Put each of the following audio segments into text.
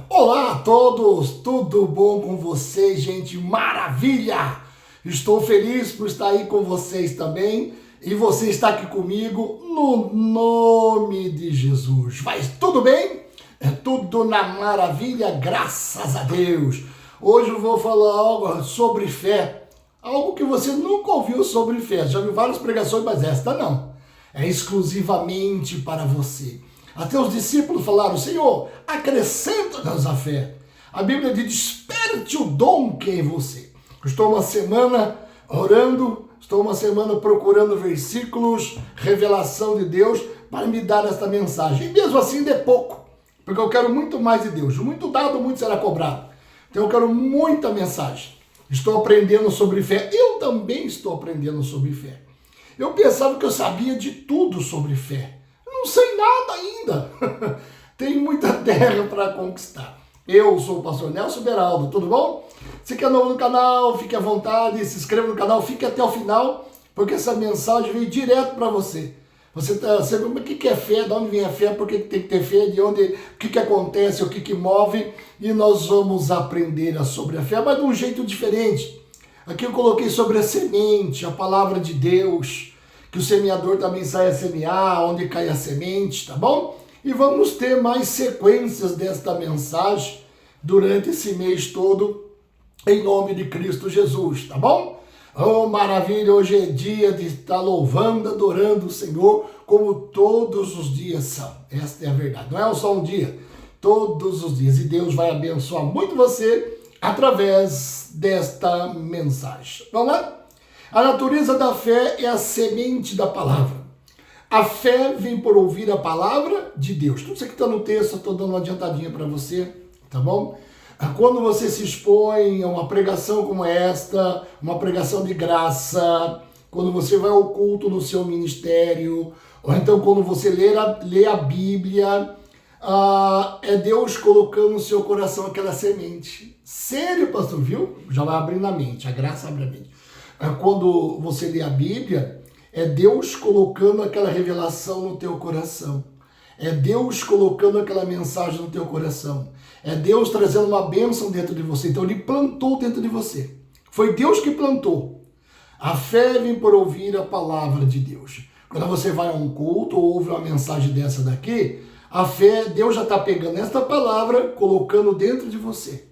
Olá a todos, tudo bom com vocês, gente? Maravilha! Estou feliz por estar aí com vocês também e você está aqui comigo no nome de Jesus. Vai tudo bem? É tudo na maravilha, graças a Deus. Hoje eu vou falar algo sobre fé, algo que você nunca ouviu sobre fé. Já viu várias pregações, mas esta não. É exclusivamente para você. Até os discípulos falaram: Senhor, acrescenta-nos a fé. A Bíblia diz: desperte o dom que é em você. Estou uma semana orando, estou uma semana procurando versículos, revelação de Deus para me dar esta mensagem. E mesmo assim é pouco, porque eu quero muito mais de Deus. Muito dado, muito será cobrado. Então eu quero muita mensagem. Estou aprendendo sobre fé. Eu também estou aprendendo sobre fé. Eu pensava que eu sabia de tudo sobre fé. Não sei nada ainda. Tem muita terra para conquistar. Eu sou o pastor Nelson Beraldo, tudo bom? Se quer novo no canal, fique à vontade, se inscreva no canal, fique até o final, porque essa mensagem veio direto para você. Você sabe o que é fé, de onde vem a fé, por que tem que ter fé, de onde, o que acontece, o que move, e nós vamos aprender sobre a fé, mas de um jeito diferente. Aqui eu coloquei sobre a semente, a palavra de Deus, que o semeador também sai a semear, onde cai a semente, tá bom? E vamos ter mais sequências desta mensagem durante esse mês todo, em nome de Cristo Jesus, tá bom? Oh, maravilha, hoje é dia de estar louvando, adorando o Senhor, como todos os dias são. Esta é a verdade, não é só um dia, todos os dias. E Deus vai abençoar muito você através desta mensagem. Vamos lá? A natureza da fé é a semente da palavra. A fé vem por ouvir a palavra de Deus. Tudo isso aqui está no texto, eu estou dando uma adiantadinha para você, tá bom? Quando você se expõe a uma pregação como esta, uma pregação de graça, quando você vai ao culto no seu ministério, ou então quando você lê a Bíblia, é Deus colocando no seu coração aquela semente. Sério, pastor, viu? Já vai abrindo a mente, a graça abre a mente. Quando você lê a Bíblia, é Deus colocando aquela revelação no teu coração. É Deus colocando aquela mensagem no teu coração. É Deus trazendo uma bênção dentro de você. Então Ele plantou dentro de você. Foi Deus que plantou. A fé vem por ouvir a palavra de Deus. Quando você vai a um culto ou ouve uma mensagem dessa daqui, a fé, Deus já está pegando esta palavra, colocando dentro de você.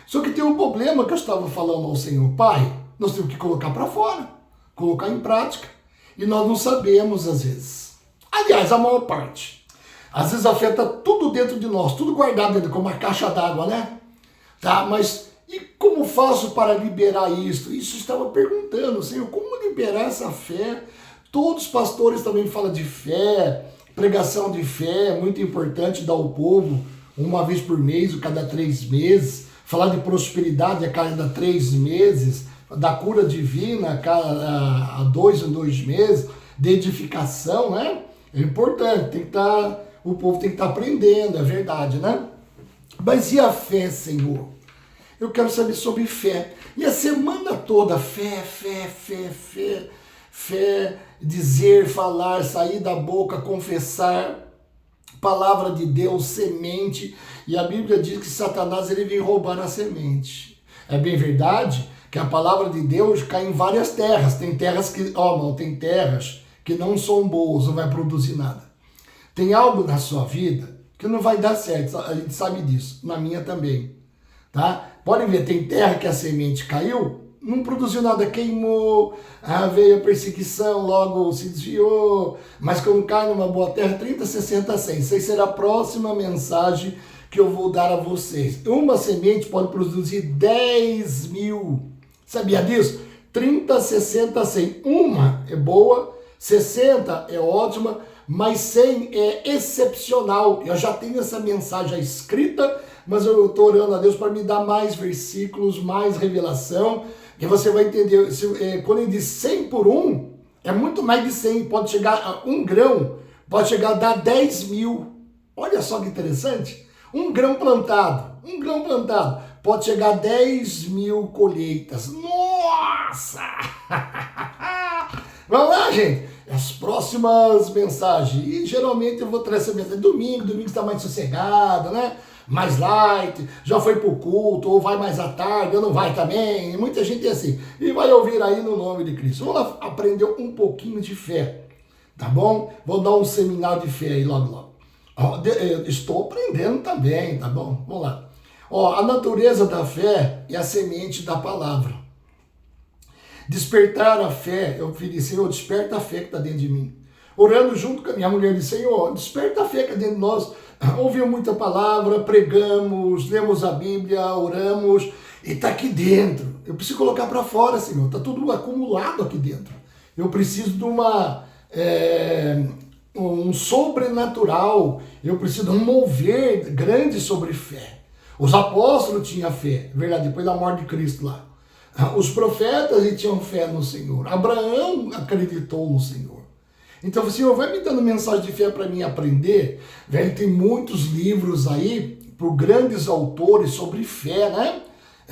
Só que tem um problema que eu estava falando ao Senhor. Pai, nós temos que colocar para fora, colocar em prática. E nós não sabemos às vezes. Aliás, a maior parte. Às vezes a fé está tudo dentro de nós, tudo guardado dentro, como uma caixa d'água, né? Tá, mas e como faço para liberar isso? Isso eu estava perguntando, Senhor, como liberar essa fé? Todos os pastores também falam de fé, pregação de fé, muito importante dar ao povo uma vez por mês, ou cada 3 meses. Falar de prosperidade a cada 3 meses, da cura divina a 2 em 2 meses, de edificação, né? É importante, tem que estar, o povo tem que estar aprendendo, é verdade, né? Mas e a fé, Senhor? Eu quero saber sobre fé. E a semana toda, fé, dizer, falar, sair da boca, confessar, palavra de Deus, semente. E a Bíblia diz que Satanás ele vem roubar a semente. É bem verdade que a palavra de Deus cai em várias terras. Tem terras que, tem terras que não são boas, não vai produzir nada. Tem algo na sua vida que não vai dar certo, a gente sabe disso. Na minha também, tá? Podem ver, tem terra que a semente caiu, não produziu nada, queimou, veio a perseguição, logo se desviou. Mas quando cai numa boa terra, 30, 60, 100. Isso aí será a próxima mensagem que eu vou dar a vocês. Uma semente pode produzir 10 mil. Sabia disso? 30, 60, 100. Uma é boa, 60 é ótima, mas 100 é excepcional. Eu já tenho essa mensagem escrita, mas eu estou orando a Deus para me dar mais versículos, mais revelação. E você vai entender, quando ele diz 100 por 1, é muito mais de 100. Pode chegar a 1 grão, pode chegar a dar 10 mil. Olha só que interessante. Um grão plantado pode chegar a 10 mil colheitas. Nossa! Vamos lá, gente. as próximas mensagens. E geralmente eu vou trazer essa mensagem domingo está mais sossegado, né? Mais light, já foi pro culto, ou vai mais à tarde, ou não vai também. Muita gente é assim. E vai ouvir aí no nome de Cristo. Vamos lá aprender um pouquinho de fé, tá bom? Vou dar um seminário de fé aí logo, logo. Estou aprendendo também, tá bom? Vamos lá. A natureza da fé é a semente da palavra. Despertar a fé, eu pedi, Senhor, desperta a fé que está dentro de mim. Orando junto com a minha mulher, disse, Senhor, desperta a fé que está dentro de nós. Ouvimos muita palavra, pregamos, lemos a Bíblia, oramos, e está aqui dentro. Eu preciso colocar para fora, Senhor, está tudo acumulado aqui dentro. Eu preciso de um sobrenatural, eu preciso de um mover grande sobre fé. Os apóstolos tinham fé, verdade, depois da morte de Cristo lá. Os profetas tinham fé no Senhor. Abraão acreditou no Senhor. Então, o Senhor vai me dando mensagem de fé para mim aprender. Velho, tem muitos livros aí, por grandes autores sobre fé, né?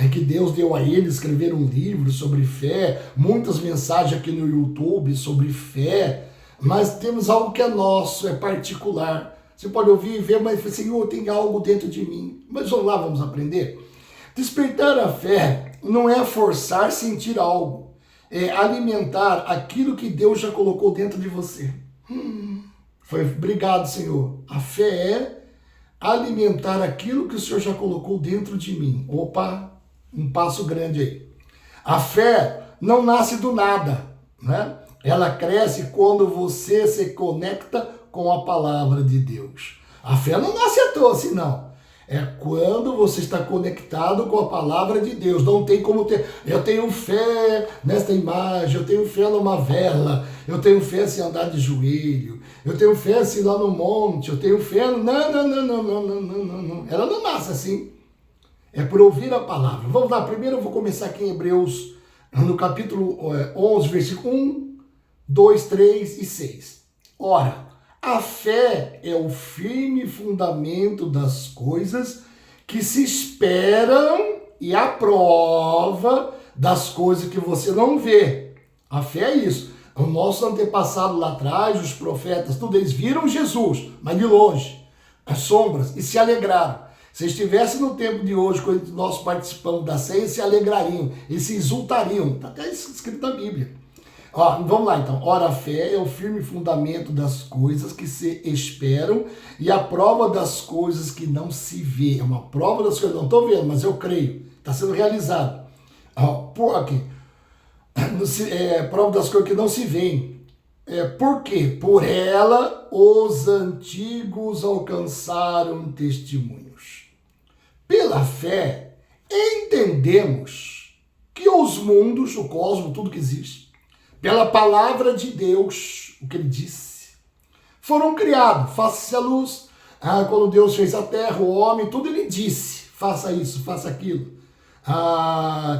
Que Deus deu a eles, escrever um livro sobre fé, muitas mensagens aqui no YouTube sobre fé, mas temos algo que é nosso, é particular. Você pode ouvir e ver, mas Senhor, tem algo dentro de mim. Mas vamos lá, vamos aprender. Despertar a fé não é forçar a sentir algo, é alimentar aquilo que Deus já colocou dentro de você. Obrigado, Senhor. A fé é alimentar aquilo que o Senhor já colocou dentro de mim. Opa, um passo grande aí. A fé não nasce do nada, né? Ela cresce quando você se conecta com a palavra de Deus. A fé não nasce à toa assim, não. É quando você está conectado com a palavra de Deus. Não tem como ter. Eu tenho fé nesta imagem, eu tenho fé numa vela, eu tenho fé se andar de joelho, eu tenho fé se ir lá no monte, eu tenho fé. Não. Ela não nasce assim. É por ouvir a palavra. Vamos lá, primeiro eu vou começar aqui em Hebreus, no capítulo 11, versículo 1, 2, 3 e 6. Ora, a fé é o firme fundamento das coisas que se esperam e a prova das coisas que você não vê. A fé é isso. O nosso antepassado lá atrás, os profetas, tudo, eles viram Jesus, mas de longe, as sombras, e se alegraram. Se estivesse no tempo de hoje, quando nós participamos da ceia, se alegrariam, eles se exultariam. Está até escrito na Bíblia. Vamos lá então. Ora, a fé é o firme fundamento das coisas que se esperam e a prova das coisas que não se vê. É uma prova das coisas que eu não estou vendo, mas eu creio. Está sendo realizado. Prova das coisas que não se veem. Por quê? Por ela os antigos alcançaram testemunhos. Pela fé, entendemos que os mundos, o cosmos, tudo que existe, pela palavra de Deus, o que ele disse, foram criados. Faça-se a luz. Quando Deus fez a terra, o homem, tudo ele disse. Faça isso, faça aquilo.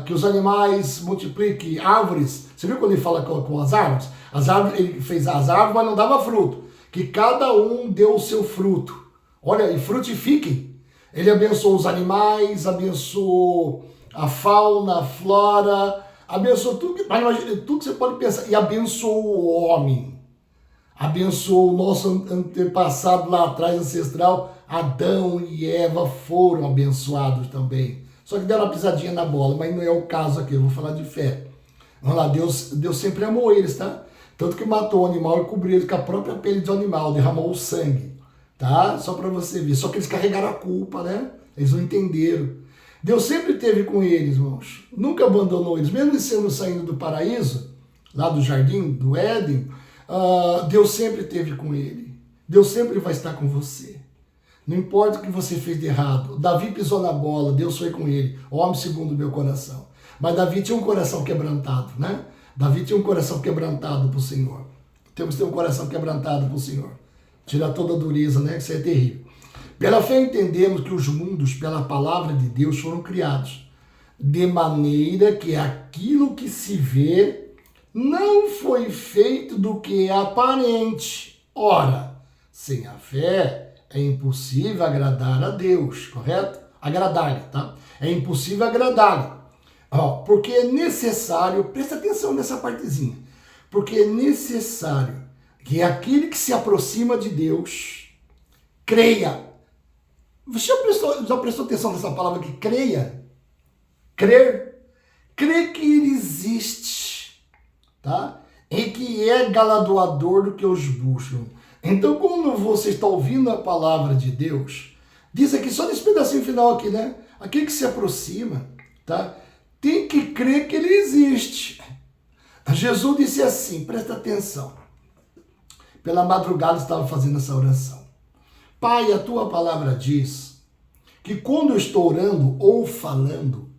Que os animais multipliquem, árvores. Você viu quando ele fala com as árvores? As árvores, ele fez as árvores, mas não dava fruto. Que cada um deu o seu fruto. Olha, e frutifiquem. Ele abençoou os animais, abençoou a fauna, a flora, abençoou tudo que você pode pensar. E abençoou o homem. Abençoou o nosso antepassado lá atrás, ancestral. Adão e Eva foram abençoados também. Só que deram uma pisadinha na bola, mas não é o caso aqui. Eu vou falar de fé. Vamos lá, Deus sempre amou eles, tá? Tanto que matou o animal e cobriu ele com a própria pele do animal, derramou o sangue, tá? Só para você ver. Só que eles carregaram a culpa, né? Eles não entenderam. Deus sempre esteve com eles, irmãos. Nunca abandonou eles. Mesmo eles saindo do paraíso, lá do jardim, do Éden, Deus sempre esteve com ele. Deus sempre vai estar com você. Não importa o que você fez de errado. Davi pisou na bola, Deus foi com ele. Homem segundo o meu coração. Mas Davi tinha um coração quebrantado, né? Davi tinha um coração quebrantado para o Senhor. Temos que ter um coração quebrantado para o Senhor. Tirar toda a dureza, né? Isso é terrível. Pela fé entendemos que os mundos, pela palavra de Deus, foram criados. De maneira que aquilo que se vê não foi feito do que é aparente. Ora, sem a fé é impossível agradar a Deus, correto? Agradar-lhe, tá? É impossível agradar-lhe. Porque é necessário, presta atenção nessa partezinha, porque é necessário que aquele que se aproxima de Deus, creia. Você já prestou atenção nessa palavra aqui? Creia. Crer. Crer que ele existe, tá? E que é galardoador do que os buscam. Então, quando você está ouvindo a palavra de Deus, diz aqui, só nesse pedacinho final aqui, né? Aquele que se aproxima, tá? Tem que crer que ele existe. Jesus disse assim, presta atenção. Pela madrugada estava fazendo essa oração. Pai, a tua palavra diz que quando eu estou orando ou falando,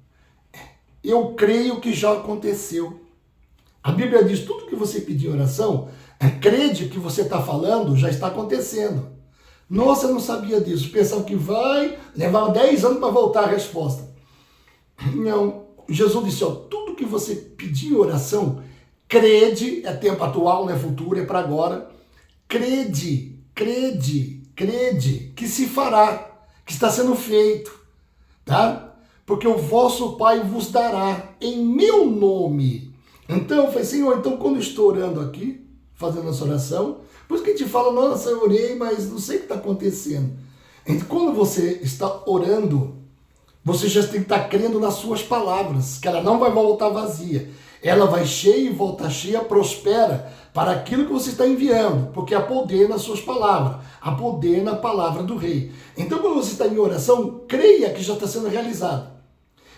eu creio que já aconteceu. A Bíblia diz, tudo que você pedir em oração, crede que você está falando, já está acontecendo. Nossa, eu não sabia disso. Pensava que vai levar 10 anos para voltar a resposta. Não. Jesus disse, ó, tudo que você pedir em oração, crede, é tempo atual, não é futuro, é para agora. Crede que se fará, que está sendo feito, tá? Porque o vosso Pai vos dará em meu nome. Então, eu falei, Senhor, então quando eu estou orando aqui, fazendo essa oração, por isso que a gente fala, nossa, eu orei, mas não sei o que está acontecendo. Então, quando você está orando, você já tem que estar crendo nas suas palavras, que ela não vai voltar vazia. Ela vai cheia e volta cheia, prospera para aquilo que você está enviando, porque há poder nas suas palavras, há poder na palavra do rei. Então, quando você está em oração, creia que já está sendo realizado.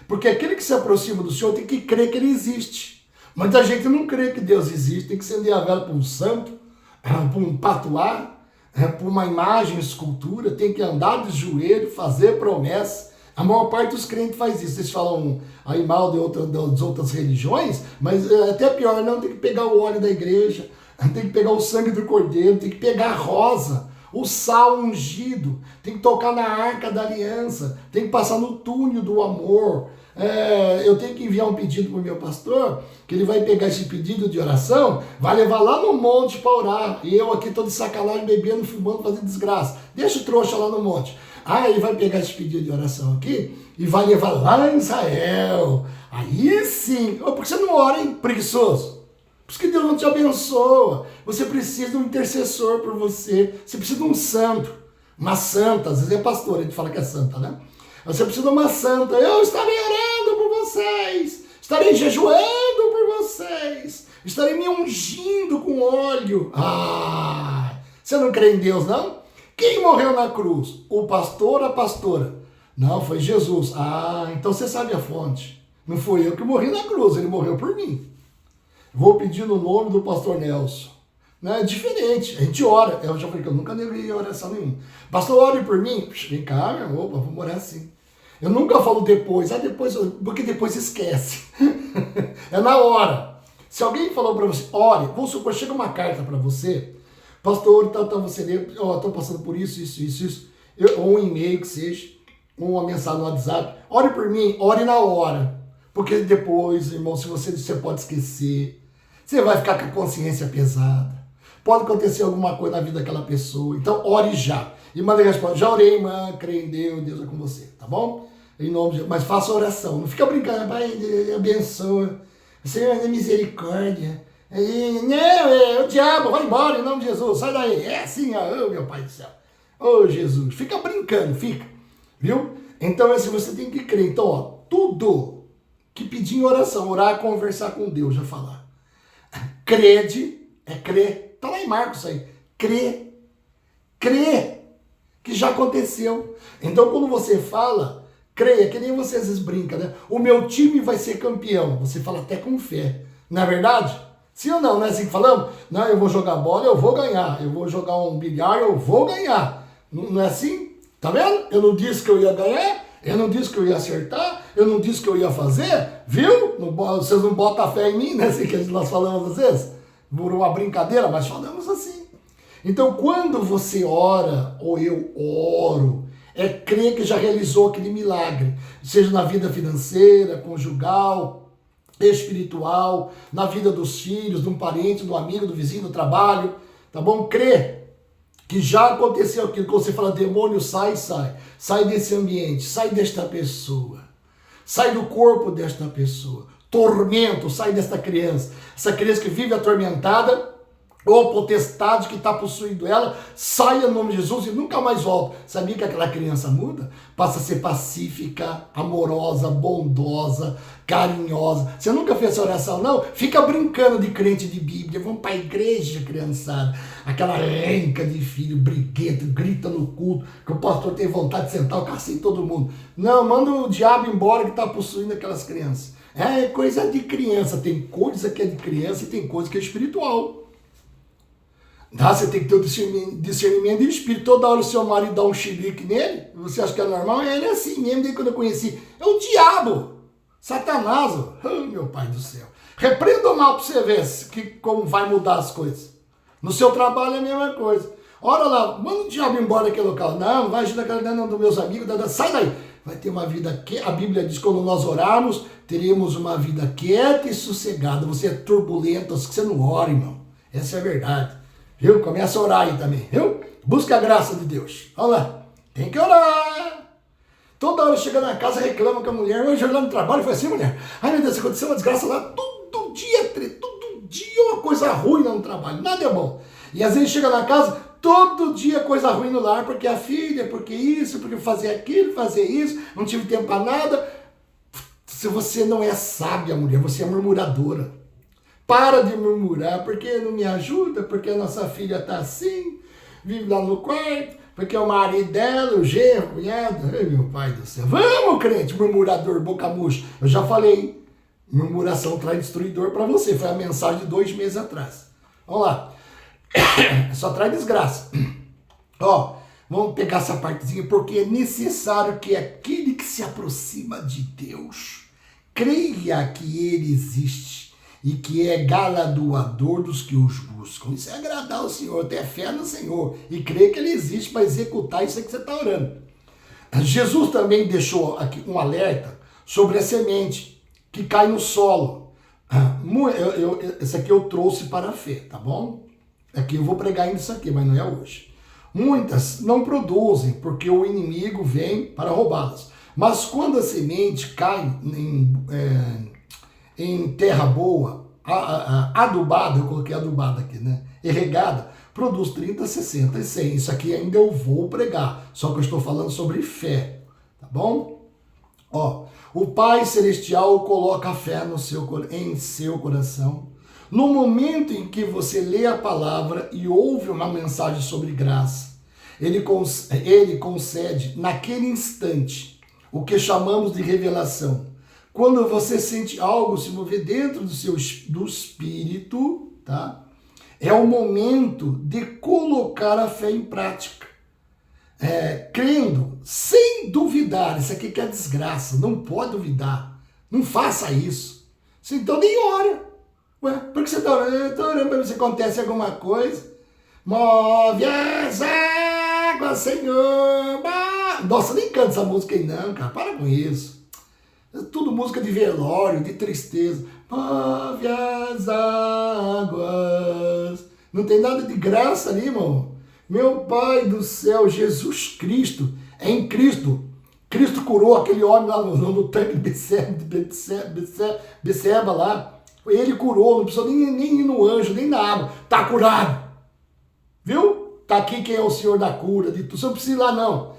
Porque aquele que se aproxima do Senhor tem que crer que ele existe. Muita gente não crê que Deus existe, tem que acender a vela para um santo, para um patuá, para uma imagem, escultura, tem que andar de joelho, fazer promessa. A maior parte dos crentes faz isso. Vocês falam aí mal das outras religiões, mas é até pior, não, tem que pegar o óleo da igreja, tem que pegar o sangue do cordeiro, tem que pegar a rosa, o sal ungido, tem que tocar na arca da aliança, tem que passar no túnel do amor. Eu tenho que enviar um pedido para o meu pastor, que ele vai pegar esse pedido de oração, vai levar lá no monte para orar, e eu aqui todo de sacanagem, bebendo, fumando, fazendo desgraça. Deixa o trouxa lá no monte. Ele vai pegar esse pedido de oração aqui e vai levar lá em Israel. Aí sim. Por que você não ora, hein, preguiçoso? Por isso que Deus não te abençoa. Você precisa de um intercessor por você. Você precisa de um santo. Uma santa. Às vezes é pastor, a gente fala que é santa, né? Você precisa de uma santa. Eu estarei orando por vocês. Estarei jejuando por vocês. Estarei me ungindo com óleo. Você não crê em Deus, não? Quem morreu na cruz? O pastor ou a pastora? Não, foi Jesus. Então você sabe a fonte. Não foi eu que morri na cruz, ele morreu por mim. Vou pedir no nome do pastor Nelson. Não é diferente, a gente ora. Eu já falei que eu nunca neguei oração nenhuma. Pastor, ore por mim. Vem cá, meu, opa, vamos orar assim. Eu nunca falo depois, porque depois esquece. É na hora. Se alguém falou para você, ore, vamos supor, chega uma carta para você, pastor, você lê, estou passando por isso. Ou um e-mail que seja, ou uma mensagem no WhatsApp. Ore por mim, ore na hora. Porque depois, irmão, se você pode esquecer. Você vai ficar com a consciência pesada. Pode acontecer alguma coisa na vida daquela pessoa. Então, ore já. E manda resposta. Já orei, irmã, creio em Deus, Deus é com você. Tá bom? Em nome de Deus. Mas faça oração. Não fica brincando. Pai, abençoa. Senhor, é misericórdia. Não, o diabo, vai embora em nome de Jesus, sai daí. É assim, meu Pai do céu. Jesus, fica brincando, fica. Viu? Então, assim, você tem que crer. Então, tudo que pedir em oração, orar, conversar com Deus, já falar. Crede, é crer. Tá lá em Marcos aí. Crê que já aconteceu. Então, quando você fala, creia, que nem você às vezes brinca, né? O meu time vai ser campeão. Você fala até com fé. Não é verdade? Sim ou não? Não é assim que falamos? Não, eu vou jogar bola, eu vou ganhar. Eu vou jogar um bilhar, eu vou ganhar. Não é assim? Tá vendo? Eu não disse que eu ia ganhar, eu não disse que eu ia acertar, eu não disse que eu ia fazer, viu? Vocês não botam fé em mim, né? Assim que nós falamos às vezes. Por uma brincadeira, mas falamos assim. Então, quando você ora, ou eu oro, é crer que já realizou aquele milagre. Seja na vida financeira, conjugal, espiritual, na vida dos filhos, de um parente, do amigo, do vizinho, do trabalho, tá bom? Crê que já aconteceu aquilo que você fala, demônio, sai desse ambiente, sai desta pessoa, sai do corpo desta pessoa, tormento, sai desta criança, essa criança que vive atormentada, ou a potestade que está possuindo ela, saia no nome de Jesus e nunca mais volta. Sabia que aquela criança muda? Passa a ser pacífica, amorosa, bondosa, carinhosa. Você nunca fez essa oração, não? Fica brincando de crente de Bíblia. Vamos para a igreja, criançada. Aquela renca de filho, briguento, grita no culto, que o pastor tem vontade de sentar o cacete em todo mundo. Não, manda o diabo embora que está possuindo aquelas crianças. É coisa de criança. Tem coisa que é de criança e tem coisa que é espiritual. Você tem que ter o discernimento de espírito. Toda hora o seu marido dá um chilique nele, você acha que é normal? Ele é assim mesmo, desde quando eu conheci. É o diabo, Satanás. Oh, meu pai do céu. Repreenda o mal para você ver como vai mudar as coisas. No seu trabalho é a mesma coisa. Ora lá, manda o diabo embora daquele local. Não vai ajudar aquela não, dos meus amigos. Sai daí. Vai ter uma vida quieta. A Bíblia diz que quando nós orarmos, teremos uma vida quieta e sossegada. Você é turbulento, você não ora, irmão. Essa é a verdade. Viu? Começa a orar aí também, viu? Busca a graça de Deus. Vamos lá. Tem que orar. Toda hora chega na casa, reclama com a mulher. Hoje eu lá no trabalho foi assim, mulher. Ai, meu Deus, aconteceu uma desgraça lá. Todo dia uma coisa ruim lá no trabalho. Nada é bom. E às vezes chega na casa, todo dia coisa ruim no lar, porque a filha, porque isso, porque fazer aquilo, fazer isso, não tive tempo para nada. Se você não é sábia, mulher, você é murmuradora. Para de murmurar, porque não me ajuda, porque a nossa filha está assim, vive lá no quarto, porque o marido dela, o genro, o cunhado, ai meu pai do céu. Vamos, crente, murmurador, boca murcha. Eu já falei, murmuração traz destruidor para você, foi a mensagem de 2 meses atrás. Vamos lá, só traz desgraça. Ó, vamos pegar essa partezinha, porque é necessário que aquele que se aproxima de Deus, creia que ele existe. E que é galardoador dos que os buscam. Isso é agradar o Senhor, ter fé no Senhor e crer que Ele existe para executar isso aí que você está orando. Jesus também deixou aqui um alerta sobre a semente que cai no solo. Esse aqui eu trouxe para a fé, tá bom? Aqui eu vou pregar ainda isso aqui, mas não é hoje. Muitas não produzem porque o inimigo vem para roubá-las. Mas quando a semente cai em terra boa, adubada, eu coloquei adubada aqui, né? E regada, produz 30, 60 e 100. Isso aqui ainda eu vou pregar, só que eu estou falando sobre fé, tá bom? Ó, o Pai Celestial coloca a fé em seu coração. No momento em que você lê a palavra e ouve uma mensagem sobre graça, ele concede naquele instante o que chamamos de revelação. Quando você sente algo se mover dentro do espírito, tá? É o momento de colocar a fé em prática. Crendo, sem duvidar. Isso aqui que é desgraça, não pode duvidar. Não faça isso. Você então nem ora. Ué, por que você está orando? Eu estou orando para ver se acontece alguma coisa. Move as águas, Senhor. Nossa, nem canta essa música aí não, cara. Para com isso. É tudo música de velório, de tristeza. Move as águas. Não tem nada de graça ali, irmão. Meu Pai do céu, Jesus Cristo. É em Cristo. Cristo curou aquele homem lá no tanque de Beceba lá. Ele curou, não precisou nem ir no anjo, nem na água. Tá curado. Viu? Tá aqui quem é o Senhor da cura. De tudo. Você não precisa ir lá não.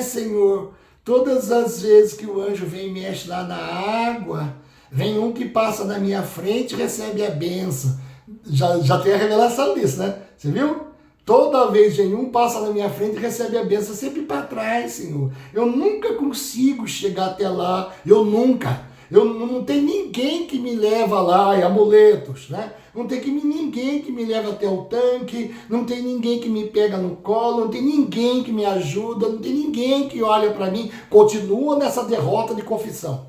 Senhor. Todas as vezes que o anjo vem e mexe lá na água, vem um que passa na minha frente e recebe a benção. Já tem a revelação disso, né? Você viu? Toda vez vem um, passa na minha frente e recebe a benção, sempre para trás, Senhor. Eu nunca consigo chegar até lá, eu não tem ninguém que me leva lá, amuletos, né? Não tem ninguém que me leva até o tanque, não tem ninguém que me pega no colo, não tem ninguém que me ajuda, não tem ninguém que olha para mim. Continua nessa derrota de confissão.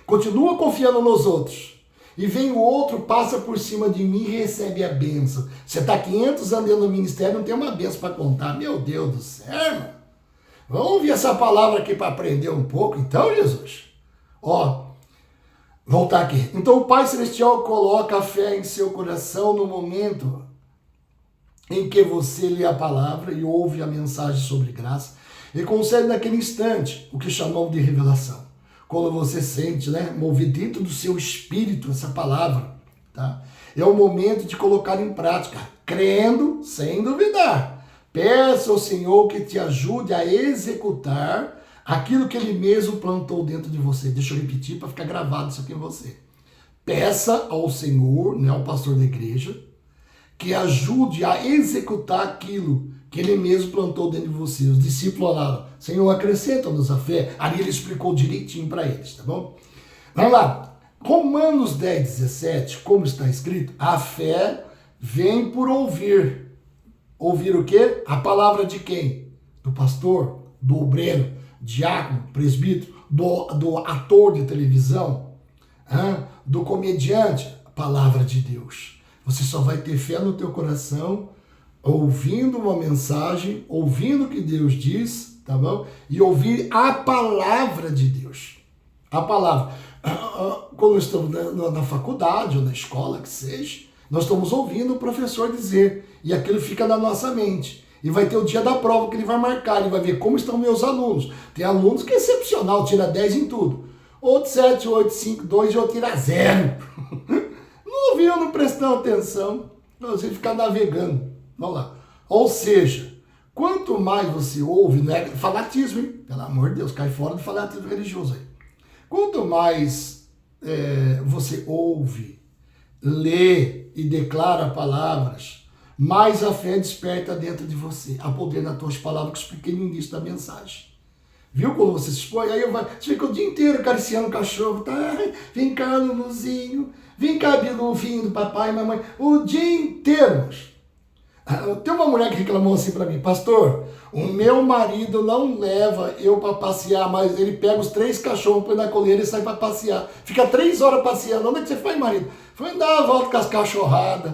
Continua confiando nos outros. E vem o outro, passa por cima de mim e recebe a benção. Você está 500 anos dentro do ministério, não tem uma benção para contar. Meu Deus do céu, irmão. Vamos ouvir essa palavra aqui para aprender um pouco, então, Jesus? Voltar aqui. Então o Pai Celestial coloca a fé em seu coração no momento em que você lê a palavra e ouve a mensagem sobre graça e concede naquele instante o que chamamos de revelação. Quando você sente, né, mover dentro do seu espírito essa palavra, tá? É o momento de colocar em prática, crendo sem duvidar. Peça ao Senhor que te ajude a executar aquilo que Ele mesmo plantou dentro de você. Deixa eu repetir para ficar gravado isso aqui em você. Peça ao Senhor, né, ao pastor da igreja, que ajude a executar aquilo que Ele mesmo plantou dentro de você. Os discípulos oraram, Senhor, acrescenta-nos a fé. Ali Ele explicou direitinho para eles, tá bom? Vamos lá. Romanos 10, 17, como está escrito, a fé vem por ouvir. Ouvir o quê? A palavra de quem? Do pastor, do obreiro, diácono, presbítero, do ator de televisão, do comediante. A palavra de Deus. Você só vai ter fé no teu coração ouvindo uma mensagem, ouvindo o que Deus diz, tá bom? E ouvir a palavra de Deus. A palavra. Quando estamos na faculdade ou na escola, que seja, nós estamos ouvindo o professor dizer, e aquilo fica na nossa mente. E vai ter o dia da prova que ele vai marcar, ele vai ver como estão meus alunos. Tem alunos que é excepcional, tira 10 em tudo. Outro 7, 8, 5, 2 e eu tira 0. Não ouviu, não prestou atenção. Você fica navegando. Vamos lá. Ou seja, quanto mais você ouve, não é fanatismo, hein? Pelo amor de Deus, cai fora do fanatismo religioso aí. Quanto mais você ouve, lê e declara palavras, mais a fé desperta dentro de você. Há poder nas tuas palavras, que eu expliquei no início da mensagem. Viu como você se expõe? Aí você fica o dia inteiro acariciando o cachorro, tá? Vem cá, Luluzinho. Vem cá, Biluzinho do papai e mamãe. O dia inteiro. Tem uma mulher que reclamou assim pra mim, pastor, o meu marido não leva eu pra passear, mas ele pega os 3 cachorros, põe na coleira e sai pra passear. Fica 3 horas passeando. Onde é que você foi, marido? Foi dar uma volta com as cachorradas.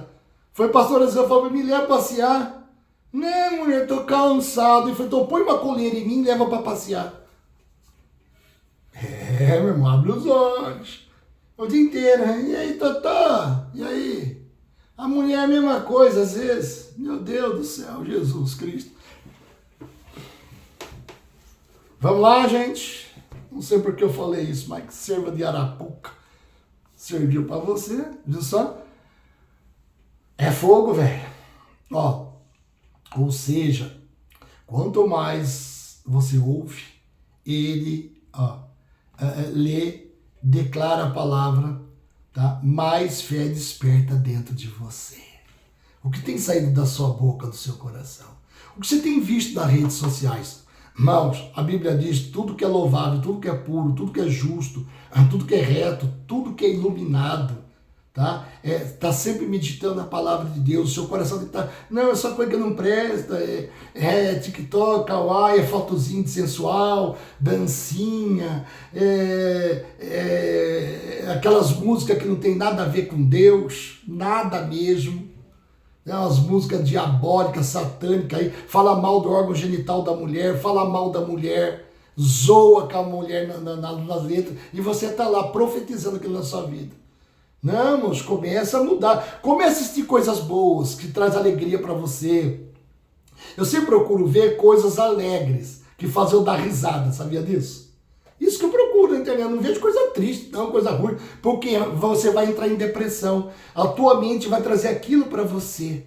Foi, pastor, eu falei, me leva pra passear. Né, mulher, tô cansado. E falei, então põe uma coleira em mim e leva pra passear. Meu irmão, abre os olhos. O dia inteiro, hein? E aí, Totó? E aí? A mulher é a mesma coisa, às vezes. Meu Deus do céu, Jesus Cristo. Vamos lá, gente. Não sei por que eu falei isso, mas que serva de arapuca. Serviu pra você, viu só? É fogo, velho. Ó, ou seja, quanto mais você ouve, ele lê, declara a palavra, tá? Mais fé desperta dentro de você. O que tem saído da sua boca, do seu coração? O que você tem visto nas redes sociais? Irmãos, a Bíblia diz tudo que é louvável, tudo que é puro, tudo que é justo, tudo que é reto, tudo que é iluminado, tá? Tá sempre meditando a palavra de Deus, o seu coração tá, não, essa coisa que não presta, TikTok, kawaii, fotozinho de sensual, dancinha, aquelas músicas que não tem nada a ver com Deus, nada mesmo. Umas músicas diabólicas, satânicas, aí fala mal do órgão genital da mulher, fala mal da mulher, zoa com a mulher nas letras, e você tá lá profetizando aquilo na sua vida. Não, moço, começa a mudar, começa a assistir coisas boas, que traz alegria para você. Eu sempre procuro ver coisas alegres, que fazem eu dar risada, sabia disso? Isso que eu procuro na internet, eu não vejo coisa triste, não, coisa ruim, porque você vai entrar em depressão, a tua mente vai trazer aquilo para você.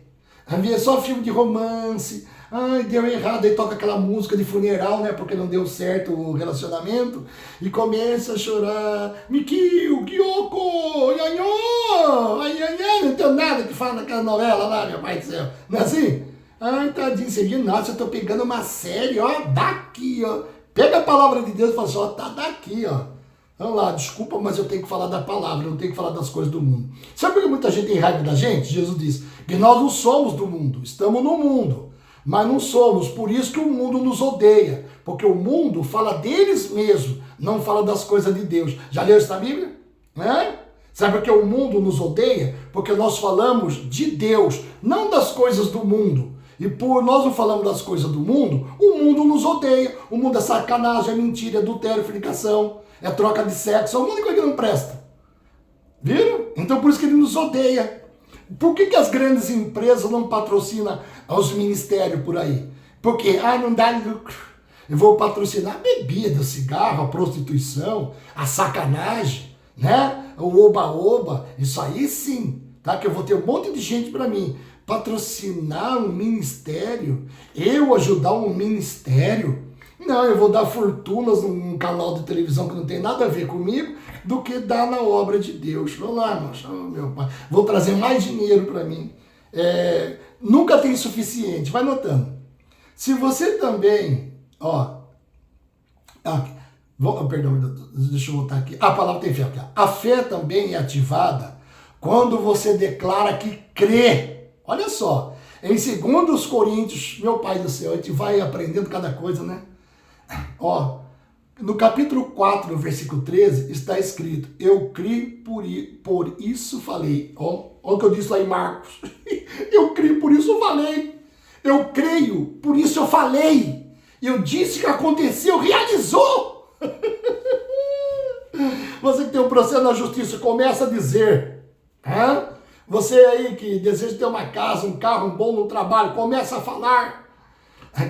É só filme de romance, ai, deu errado, aí toca aquela música de funeral, né, porque não deu certo o relacionamento, e começa a chorar, Mikio, Kyoko, Yanho, ai, ai, ai, não tem nada que fala naquela novela lá, meu pai do céu, não é assim? Ai, tadinho, você viu, nossa, eu tô pegando uma série, ó, daqui, ó. Pega a palavra de Deus e fala assim, ó, tá daqui, ó. Vamos lá, desculpa, mas eu tenho que falar da palavra, não tenho que falar das coisas do mundo. Sabe por que muita gente tem raiva da gente? Jesus diz que nós não somos do mundo, estamos no mundo, mas não somos, por isso que o mundo nos odeia, porque o mundo fala deles mesmo, não fala das coisas de Deus. Já leu isso na Bíblia? Sabe por que o mundo nos odeia? Porque nós falamos de Deus, não das coisas do mundo. E por nós não falamos das coisas do mundo, o mundo nos odeia. O mundo é sacanagem, é mentira, é adultério, fornicação, é troca de sexo, é um monte de coisa que não presta. Viram? Então por isso que ele nos odeia. Por que as grandes empresas não patrocinam os ministérios por aí? Porque, não dá lucro. Eu vou patrocinar a bebida, o cigarro, a prostituição, a sacanagem, né? O oba-oba, isso aí sim. tá? Que eu vou ter um monte de gente para mim patrocinar um ministério, eu ajudar um ministério. Não, eu vou dar fortunas num canal de televisão que não tem nada a ver comigo, do que dar na obra de Deus. Vamos lá, irmãos, meu pai, vou trazer mais dinheiro para mim. Nunca tem suficiente, vai notando. Se você também, perdão, deixa eu voltar aqui. A palavra tem fé aqui. A fé também é ativada quando você declara que crê. Olha só, em 2 Coríntios, meu pai do céu, a gente vai aprendendo cada coisa, né? No capítulo 4, no versículo 13, está escrito: eu criei, por isso falei. Olha o que eu disse lá em Marcos. Eu criei, por isso eu falei. Eu creio, por isso eu falei. Eu disse que aconteceu, realizou. Você que tem um processo na justiça, começa a dizer. Você aí que deseja ter uma casa, um carro, um bom no trabalho, começa a falar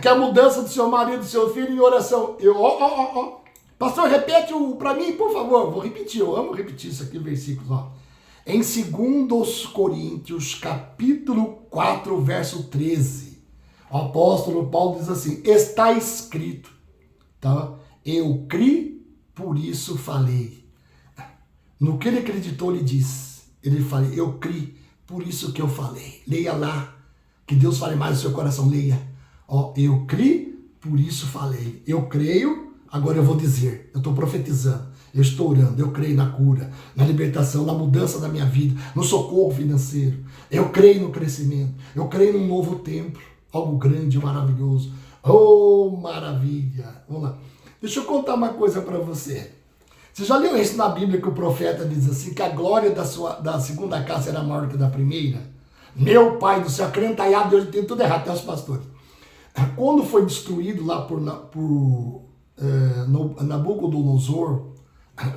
que a mudança do seu marido, do seu filho em oração. Pastor, repete para mim, por favor. Vou repetir, eu amo repetir isso aqui, versículos. Em 2 Coríntios, capítulo 4, verso 13, o apóstolo Paulo diz assim: está escrito, tá? Eu criei, por isso falei. No que ele acreditou, ele disse. Ele fala: eu criei, por isso que eu falei. Leia lá, que Deus fale mais no seu coração, leia. Eu criei, por isso falei. Eu creio, agora eu vou dizer. Eu estou profetizando, eu estou orando, eu creio na cura, na libertação, na mudança da minha vida, no socorro financeiro. Eu creio no crescimento, eu creio num novo templo, algo grande e maravilhoso. Oh, maravilha! Vamos lá. Deixa eu contar uma coisa para você. Você já leu isso na Bíblia, que o profeta diz assim, que a glória da segunda casa era maior que da primeira? Meu pai do céu, crentaiado, Deus tem tudo errado, até os pastores. Quando foi destruído lá por Nabucodonosor,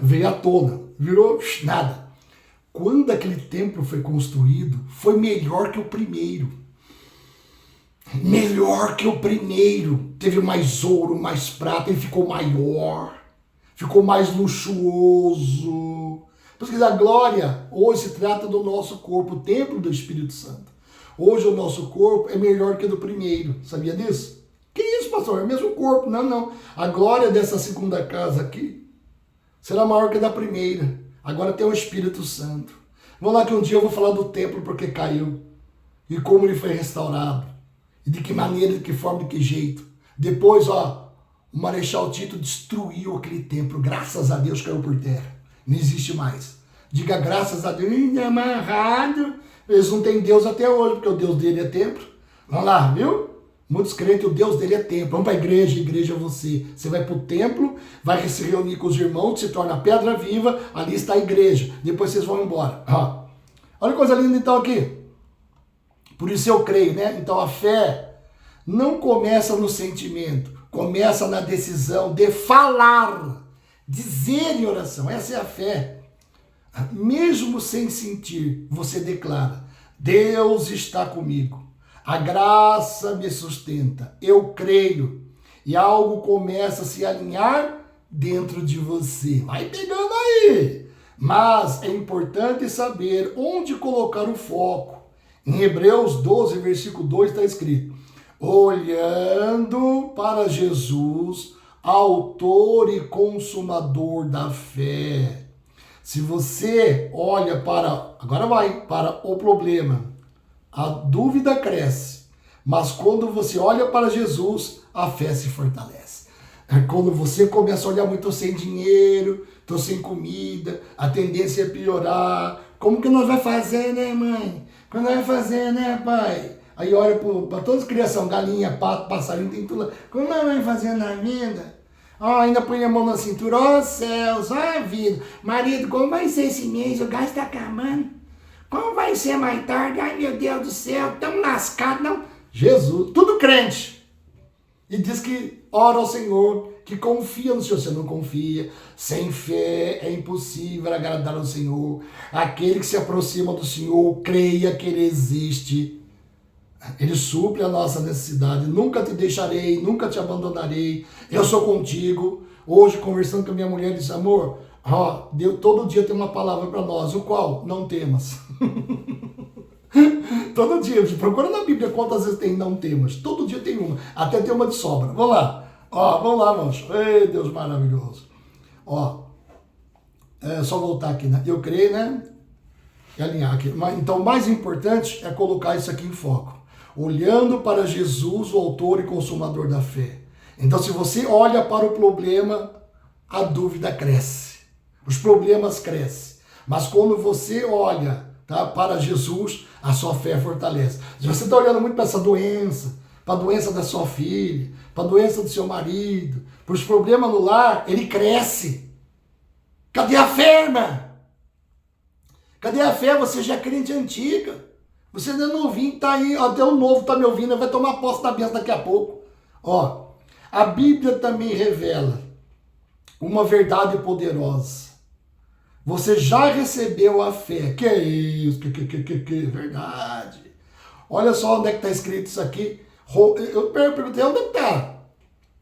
veio à tona, virou nada. Quando aquele templo foi construído, foi melhor que o primeiro. Melhor que o primeiro. Teve mais ouro, mais prata, ele ficou maior, ficou mais luxuoso. Por isso que a glória hoje se trata do nosso corpo, o templo do Espírito Santo. Hoje o nosso corpo é melhor que o do primeiro. Sabia disso? Que isso, pastor? É o mesmo corpo. Não. A glória dessa segunda casa aqui será maior que a da primeira. Agora tem o Espírito Santo. Vamos lá que um dia eu vou falar do templo porque caiu. E como ele foi restaurado. E de que maneira, de que forma, de que jeito. Depois, o Marechal Tito destruiu aquele templo. Graças a Deus caiu por terra. Não existe mais. Diga graças a Deus. Amarrado. Eles não têm Deus até hoje, porque o Deus dele é templo. Vamos lá, viu? Muitos creem que o Deus dele é templo. Vamos para a igreja é você. Você vai para o templo, vai se reunir com os irmãos, se torna pedra viva, ali está a igreja. Depois vocês vão embora. Olha que coisa linda então aqui. Por isso eu creio, né? Então a fé não começa no sentimento, começa na decisão de falar, dizer em oração. Essa é a fé. Mesmo sem sentir, você declara: Deus está comigo, a graça me sustenta, eu creio, e algo começa a se alinhar dentro de você. Vai pegando aí! Mas é importante saber onde colocar o foco. Em Hebreus 12, versículo 2 está escrito: olhando para Jesus, autor e consumador da fé. Se você olha para o problema, a dúvida cresce. Mas quando você olha para Jesus, a fé se fortalece. Quando você começa a olhar muito sem dinheiro, estou sem comida, a tendência é piorar. Como que nós vai fazer, né, mãe? Como nós vai fazer, né, pai? Aí olha para todas as criações, galinha, pato, passarinho, tem tudo lá. Como nós vamos fazer na vida? Ainda põe a mão na cintura, céus, a vida. Marido, como vai ser esse mês? O gás está acabando. Como vai ser mais tarde? Ai, meu Deus do céu, estamos lascados, não? Jesus, tudo crente. E diz que ora ao Senhor, que confia no Senhor. Você não confia. Sem fé é impossível agradar ao Senhor. Aquele que se aproxima do Senhor, creia que Ele existe. Ele supre a nossa necessidade. Nunca te deixarei, nunca te abandonarei. Eu sou contigo. Hoje, conversando com a minha mulher, disse: amor, Deus todo dia tem uma palavra para nós. O qual? Não temas. Todo dia, procura na Bíblia quantas vezes tem não temas. Todo dia tem uma, até tem uma de sobra. Vamos lá. Ó, vamos lá, irmãos. Ei, Deus maravilhoso. Ó, é só voltar aqui, né? Eu creio, né? E alinhar aqui. Então, o mais importante é colocar isso aqui em foco. Olhando para Jesus, o autor e consumador da fé. Então, se você olha para o problema, a dúvida cresce. Os problemas crescem. Mas quando você olha, tá, para Jesus, a sua fé fortalece. Se você está olhando muito para essa doença, para a doença da sua filha, para a doença do seu marido, para os problemas no lar, ele cresce. Cadê a fé, irmã? Cadê a fé? Você já é crente antiga. Você ainda não novinho, tá aí, até o novo tá me ouvindo, vai tomar posse da bênção daqui a pouco. Ó, a Bíblia também revela uma verdade poderosa. Você já recebeu a fé. Que é isso? Que verdade. Olha só onde é que está escrito isso aqui. Eu perguntei, onde é que está?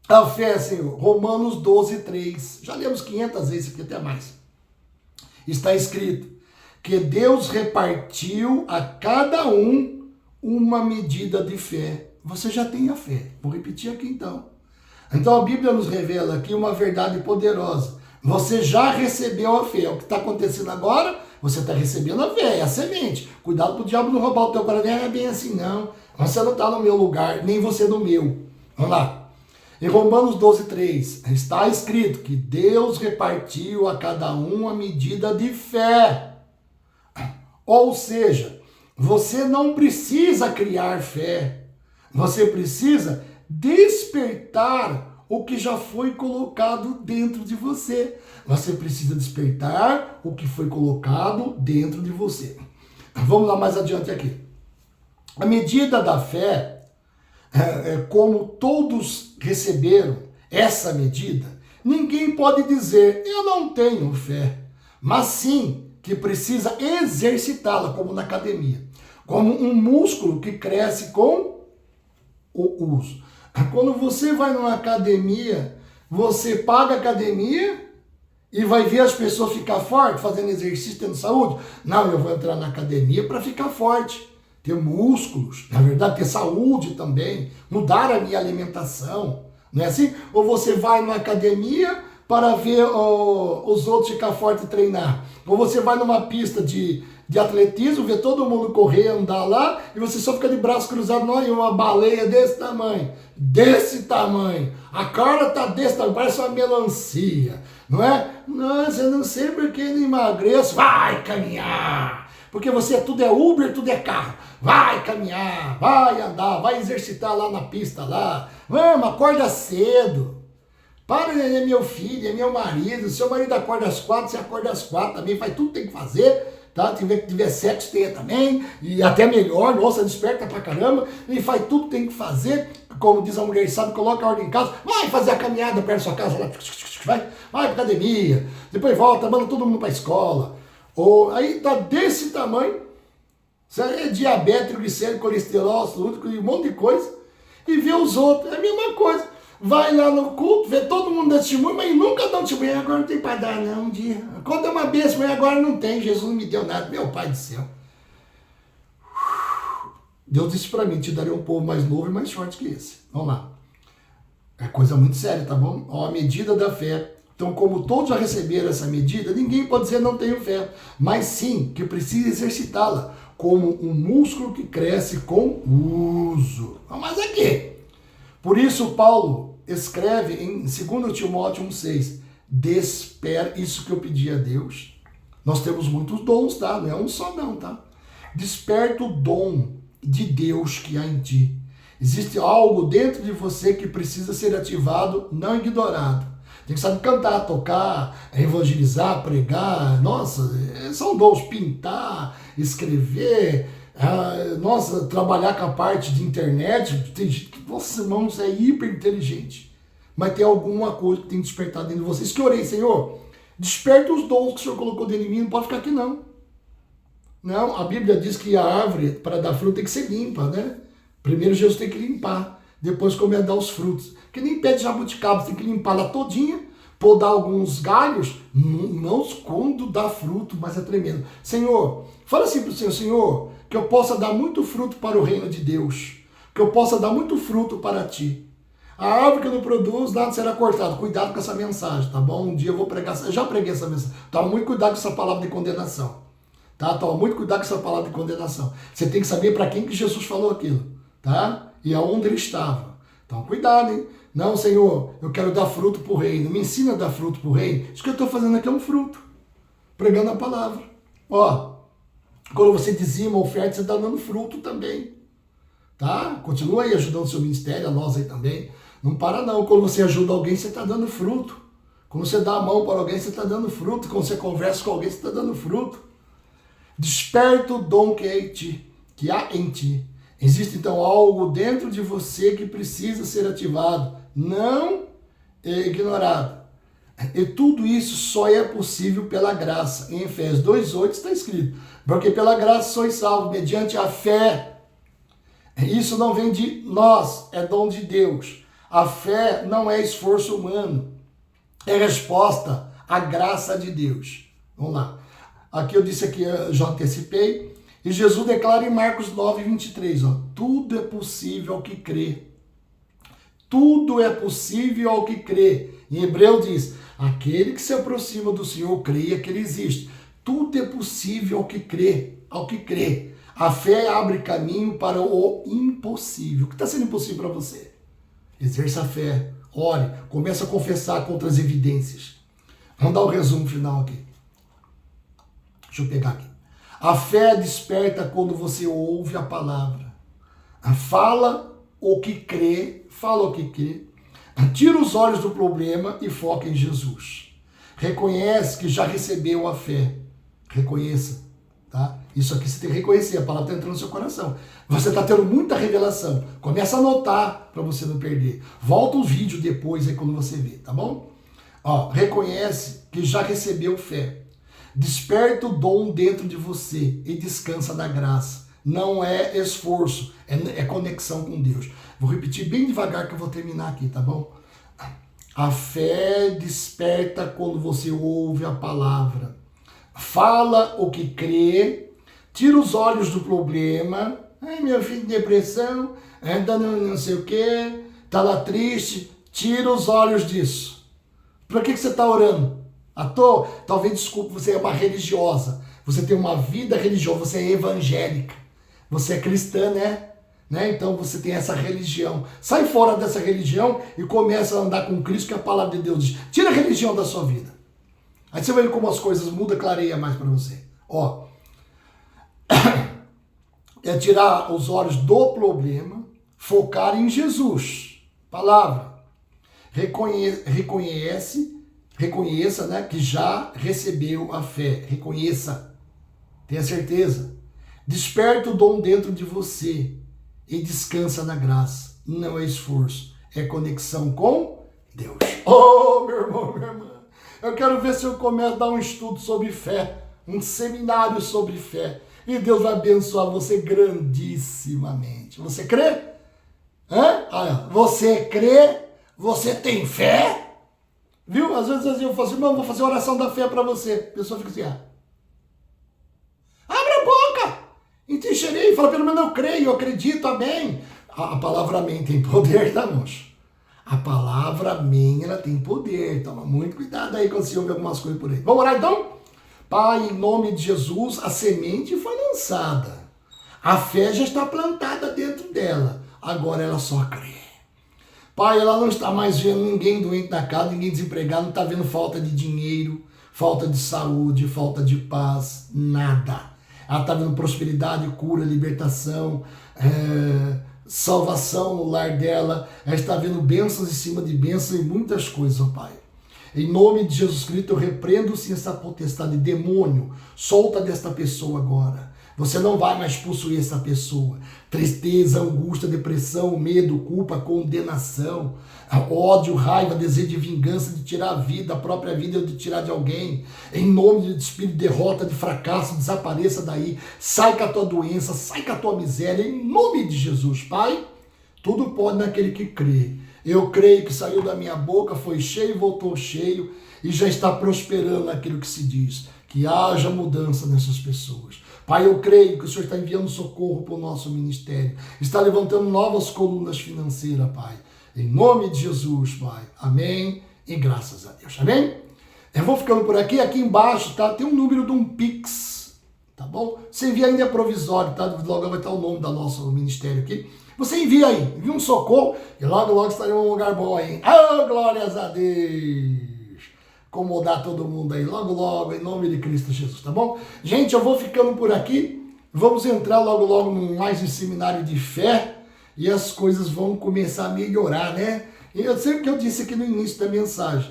A fé, Senhor. Romanos 12, 3. Já lemos 500 vezes aqui, até mais. Está escrito que Deus repartiu a cada um uma medida de fé. Você já tem a fé. Vou repetir aqui então. Então a Bíblia nos revela aqui uma verdade poderosa. Você já recebeu a fé. O que está acontecendo agora, você está recebendo a fé, é a semente. Cuidado para o diabo não roubar o teu coração. Não é bem assim, não. Você não está no meu lugar, nem você no meu. Vamos lá. Em Romanos 12, 3, está escrito que Deus repartiu a cada um a medida de fé. Ou seja, você não precisa criar fé. Você precisa despertar o que já foi colocado dentro de você. Você precisa despertar o que foi colocado dentro de você. Vamos lá mais adiante aqui. A medida da fé, como todos receberam essa medida, ninguém pode dizer, eu não tenho fé, mas sim que precisa exercitá-la, como na academia, como um músculo que cresce com o uso. Quando você vai numa academia, você paga a academia e vai ver as pessoas ficar fortes, fazendo exercício, tendo saúde. Não, eu vou entrar na academia para ficar forte, ter músculos, na verdade ter saúde também, mudar a minha alimentação, não é assim? Ou você vai na academia para ver os outros ficar forte e treinar. Ou você vai numa pista de atletismo, ver todo mundo correr, andar lá, e você só fica de braço cruzado, não, e uma baleia desse tamanho, a cara tá desse tamanho, parece uma melancia, não é? Nossa, eu não sei porque não emagreço, vai caminhar, porque você tudo é Uber, tudo é carro, vai caminhar, vai andar, vai exercitar lá na pista lá, vamos, acorda cedo. Para, é meu filho, é meu marido, seu marido acorda às 4, você acorda às 4 também, faz tudo que tem que fazer, tá? Se tiver sexo, tenha também, e até melhor, nossa, desperta pra caramba, e faz tudo que tem que fazer, como diz a mulher, sabe, coloca a ordem em casa, vai fazer a caminhada perto da sua casa, lá, vai pra academia, depois volta, manda todo mundo pra escola, ou aí tá desse tamanho, você é diabetes, triglicérido, colesterol, saúde, um monte de coisa, e vê os outros, é a mesma coisa. Vai lá no culto, vê todo mundo dando testemunho, mas nunca dá um testemunho. Agora não tem para dar, não, um dia. Quando é uma bênção, mas agora não tem. Jesus não me deu nada. Meu Pai do céu. Deus disse para mim, te darei um povo mais novo e mais forte que esse. Vamos lá. É coisa muito séria, tá bom? Ó, a medida da fé. Então, como todos já receberam essa medida, ninguém pode dizer não tenho fé. Mas sim, que precisa exercitá-la. Como um músculo que cresce com uso. Mas aqui. Por isso, Paulo escreve em 2 Timóteo 1,6, isso que eu pedi a Deus. Nós temos muitos dons, tá? Não é um só não, tá? Desperta o dom de Deus que há em ti. Existe algo dentro de você que precisa ser ativado, não ignorado. Tem que saber cantar, tocar, evangelizar, pregar. Nossa, são dons. Pintar, escrever... nossa, trabalhar com a parte de internet, tem gente que, nossa, irmãos, é hiper inteligente, mas tem alguma coisa que tem que despertar dentro de vocês, que orei, Senhor, desperta os dons que o Senhor colocou dentro de mim, não pode ficar aqui não. Não, a Bíblia diz que a árvore, para dar fruto, tem que ser limpa, né? Primeiro Jesus tem que limpar, depois comer a dar os frutos, que nem pé de jabuticaba, você tem que limpar ela todinha, podar alguns galhos, não quando dá fruto, mas é tremendo. Senhor, Fala assim para o Senhor, Senhor, que eu possa dar muito fruto para o reino de Deus, que eu possa dar muito fruto para ti. A árvore que não produz, nada será cortado. Cuidado com essa mensagem, tá bom? Um dia eu vou pregar, eu já preguei essa mensagem. Toma muito cuidado com essa palavra de condenação. Tá? Toma muito cuidado com essa palavra de condenação. Você tem que saber para quem que Jesus falou aquilo, tá? E aonde ele estava. Então, cuidado, hein? Não, Senhor, eu quero dar fruto para o reino. Me ensina a dar fruto para o reino. Isso que eu estou fazendo aqui é um fruto. Pregando a palavra. Ó, quando você dizima, oferta, você está dando fruto também. Tá? Continua aí ajudando o seu ministério, a nós aí também. Não para não. Quando você ajuda alguém, você está dando fruto. Quando você dá a mão para alguém, você está dando fruto. Quando você conversa com alguém, você está dando fruto. Desperta o dom que há em ti. Existe então algo dentro de você que precisa ser ativado, não ignorado. E tudo isso só é possível pela graça. Em Efésios 2:8 está escrito: porque pela graça sois salvos, mediante a fé. Isso não vem de nós, é dom de Deus. A fé não é esforço humano, é resposta à graça de Deus. Vamos lá. Aqui eu disse aqui, eu já antecipei. E Jesus declara em Marcos 9:23, ó, tudo é possível ao que crê. Tudo é possível ao que crê. Em Hebreu diz, aquele que se aproxima do Senhor creia que ele existe. Tudo é possível ao que crê, ao que crê. A fé abre caminho para o impossível. O que está sendo impossível para você? Exerça a fé, ore, comece a confessar contra as evidências. Vamos dar o resumo final aqui. Deixa eu pegar aqui. A fé desperta quando você ouve a palavra. Fala o que crê, tira os olhos do problema e foca em Jesus. Reconhece que já recebeu a fé. Reconheça, tá? Isso aqui você tem que reconhecer, a palavra está entrando no seu coração. Você está tendo muita revelação. Começa a anotar para você não perder. Volta o vídeo depois aí quando você vê, tá bom? Ó, reconhece que já recebeu fé. Desperta o dom dentro de você e descansa na graça. Não é esforço, é conexão com Deus. Vou repetir bem devagar que eu vou terminar aqui, tá bom? A fé desperta quando você ouve a palavra. Fala o que crê, tira os olhos do problema. Ai, meu filho, depressão, dando não sei o quê, tá lá triste. Tira os olhos disso. Para que você está orando? À toa? Talvez, desculpe, você é uma religiosa. Você tem uma vida religiosa, você é evangélica. Você é cristã, né? Então você tem essa religião. Sai fora dessa religião e começa a andar com Cristo, que a palavra de Deus diz. Tira a religião da sua vida. Aí você vai ver como as coisas mudam, clareia mais para você. Ó, é tirar os olhos do problema, focar em Jesus. Palavra. Reconheça, né, que já recebeu a fé. Reconheça. Tenha certeza. Desperta o dom dentro de você e descansa na graça. Não é esforço, é conexão com Deus. Oh, meu irmão, minha irmã. Eu quero ver se eu começo a dar um estudo sobre fé, um seminário sobre fé. E Deus vai abençoar você grandissimamente. Você crê? Você crê? Você tem fé? Viu? Às vezes eu falo assim, não, vou fazer oração da fé para você. A pessoa fica assim, abre a boca! E te encherei, fala, pelo menos eu creio, eu acredito, amém. A palavra amém tem poder, tá, moço? A palavra amém, ela tem poder. Toma muito cuidado aí quando você ouve algumas coisas por aí. Vamos orar então? Pai, em nome de Jesus, a semente foi lançada. A fé já está plantada dentro dela. Agora ela só crê. Pai, ela não está mais vendo ninguém doente na casa, ninguém desempregado, não está vendo falta de dinheiro, falta de saúde, falta de paz, nada. Ela está vendo prosperidade, cura, libertação, salvação no lar dela. Ela está vendo bênçãos em cima de bênçãos e muitas coisas, ó Pai. Em nome de Jesus Cristo, eu repreendo sim essa potestade, demônio, solta desta pessoa agora. Você não vai mais possuir essa pessoa. Tristeza, angústia, depressão, medo, culpa, condenação, ódio, raiva, desejo de vingança, de tirar a vida, a própria vida ou de tirar de alguém. Em nome de espírito de derrota, de fracasso, desapareça daí. Sai com a tua doença, sai com a tua miséria. Em nome de Jesus, Pai, tudo pode naquele que crê. Eu creio que saiu da minha boca, foi cheio, voltou cheio e já está prosperando naquilo que se diz. Que haja mudança nessas pessoas. Pai, eu creio que o Senhor está enviando socorro para o nosso ministério. Está levantando novas colunas financeiras, Pai. Em nome de Jesus, Pai. Amém. E graças a Deus. Amém? Eu vou ficando por aqui. Aqui embaixo, tá? Tem um número de um Pix. Tá bom? Você envia ainda é provisório, tá? Logo vai estar o nome do nosso ministério aqui. Você envia aí. Envia um socorro. E logo estaremos em um lugar bom aí. Oh, glórias a Deus. Acomodar todo mundo aí, logo, em nome de Cristo Jesus, tá bom? Gente, eu vou ficando por aqui, vamos entrar logo mais em seminário de fé, e as coisas vão começar a melhorar, né? E eu sei o que eu disse aqui no início da mensagem,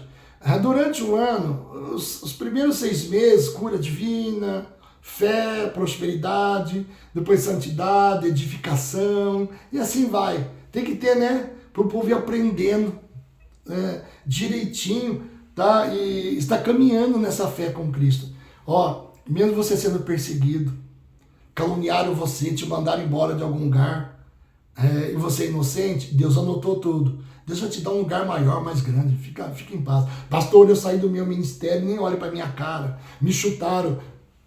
durante o ano, os primeiros 6 meses, cura divina, fé, prosperidade, depois santidade, edificação, e assim vai. Tem que ter, né? Para o povo ir aprendendo direitinho, tá? E está caminhando nessa fé com Cristo. Ó, mesmo você sendo perseguido, caluniaram você, te mandaram embora de algum lugar, e você é inocente, Deus anotou tudo. Deus vai te dar um lugar maior, mais grande. Fica em paz. Pastor, eu saí do meu ministério, nem olha para minha cara, me chutaram.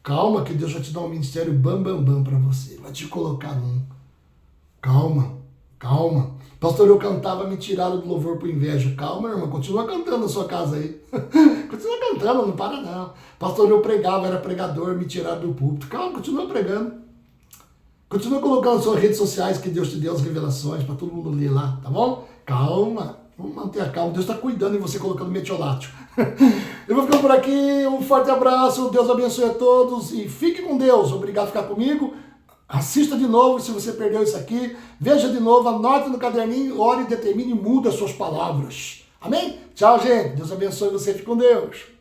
Calma que Deus vai te dar um ministério bam para você. Vai te colocar num. Calma. Pastor, eu cantava, me tiraram do louvor por inveja. Calma, irmão, continua cantando na sua casa aí. Continua cantando, não para não. Pastor, eu pregava, era pregador, me tiraram do púlpito. Calma, continua pregando. Continua colocando nas suas redes sociais que Deus te deu as revelações para todo mundo ler lá, tá bom? Calma, vamos manter a calma. Deus está cuidando de você colocando metiolate. Eu vou ficando por aqui, um forte abraço, Deus abençoe a todos e fique com Deus. Obrigado por ficar comigo. Assista de novo se você perdeu isso aqui. Veja de novo, anote no caderninho, ore, determine e muda as suas palavras. Amém? Tchau, gente. Deus abençoe você. Fique com Deus.